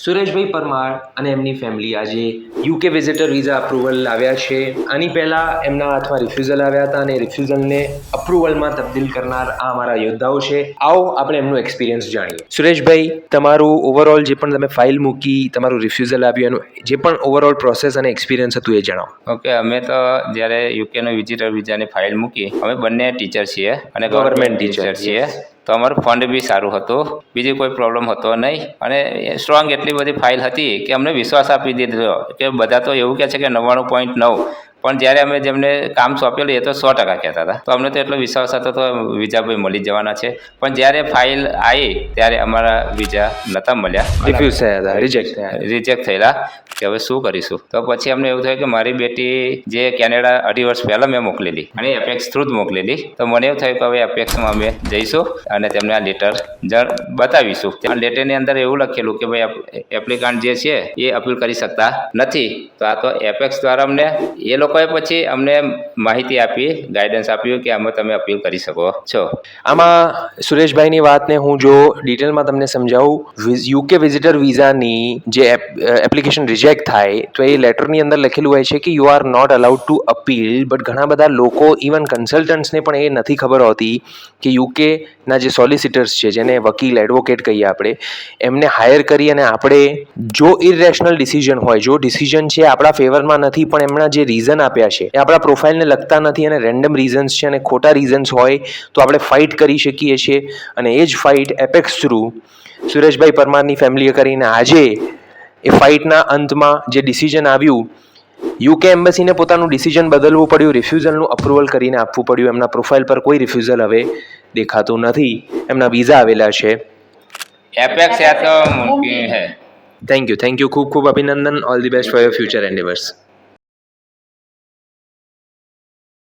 સુરેશભાઈ પરમાર અને એમની ફેમિલી આજે યુકે વિઝિટર વિઝા અપ્રુવલ લાવ્યા છે. આની પહેલાં એમના હાથમાં રિફ્યુઝલ આવ્યા હતા અને રિફ્યુઝલને અપ્રુવલમાં તબદીલ કરનાર આ અમારા યોદ્ધાઓ છે. આવો આપણે એમનું એક્સપિરિયન્સ જાણીએ. સુરેશભાઈ, તમારું ઓવરઓલ જે પણ તમે ફાઇલ મૂકી, તમારું રિફ્યુઝલ આવ્યું, એનું જે પણ ઓવરઓલ પ્રોસેસ અને એક્સપિરિયન્સ હતું એ જણાવો. ઓકે, અમે તો જ્યારે યુકેનો વિઝિટર વિઝાની ફાઇલ મૂકી, અમે બંને ટીચર છીએ અને ગવર્મેન્ટ ટીચર છીએ, તો અમારું ફંડ બી સારું હતું, બીજી કોઈ પ્રોબ્લેમ હતો નહીં અને સ્ટ્રોંગ એટલી બધી ફાઇલ હતી કે અમને વિશ્વાસ આપી દીધો કે બધા તો એવું કહે છે કે 99.9, પણ જ્યારે અમે જેમને કામ સોંપેલું એ તો 100% કહેતા હતા. તો અમને તો એટલો વિશ્વાસ હતો તો વિઝા ભાઈ મળી જવાના છે. પણ જ્યારે ફાઇલ આવી ત્યારે અમારા વિઝા નહોતા મળ્યા, રિફ્યુઝ થયા હતા, રિજેક્ટ થયેલા કે હવે શું કરીશું. તો પછી અમને એવું થયું કે મારી બેટી જે કેનેડા 2.5 વર્ષ પહેલાં મેં મોકલેલી અને એપેક્સ થ્રુ જ મોકલેલી, તો મને એવું થયું કે હવે એપેક્સમાં અમે જઈશું અને તેમને આ લેટર બતાવીશું. આ લેટરની અંદર એવું લખેલું કે ભાઈ એપ્લિકાન્ટ જે છે એ અપીલ કરી શકતા નથી. તો આ તો એપેક્સ દ્વારા અમને એ લોકોએ પછી અમને માહિતી આપી, ગાઈડન્સ આપ્યું કે આમાં તમે અપીલ કરી શકો છો. આમાં સુરેશભાઈની વાતને હું જો ડિટેલમાં તમને સમજાવું, યુકે વિઝિટર વિઝાની જે એપ્લિકેશન રિજેક્ટ થાય તો એ લેટરની અંદર લખેલું હોય છે કે you are not allowed to appeal. But ઘણા બધા લોકો, ઇવન કન્સલ્ટન્ટ્સને પણ એ નથી ખબર હોતી કે યુકેના જે સોલિસિટર્સ છે, જેને વકીલ, એડવોકેટ કહીએ આપણે, એમને હાયર કરી અને આપણે જો ઇરરેશનલ ડિસિઝન હોય, જો ડિસિઝન છે આપણા ફેવરમાં નથી પણ એમના જે રીઝન આપ્યા છે એ આપણા પ્રોફાઇલને લગતા નથી અને રેન્ડમ રીઝન્સ છે અને ખોટા રીઝન્સ હોય તો આપણે ફાઇટ કરી શકીએ છીએ. અને એ જ ફાઇટ એપેક્સ થ્રુ સુરેશભાઈ પરમારની ફેમિલીએ કરીને આજે એ ફાઇટના અંતમાં જે ડિસિઝન આવ્યું, યુકે એમ્બસીને પોતાનું ડિસિઝન બદલવું પડ્યું, રિફ્યુઝલનું અપ્રુવલ કરીને આપવું પડ્યું. એમના પ્રોફાઇલ પર કોઈ રિફ્યુઝલ હવે દેખાતું નથી, એમના વિઝા આવેલા છે. એપેક્સ યા તો મુમકિન હૈ. થેન્ક યુ, ખૂબ ખૂબ અભિનંદન. All the best for your future endeavours.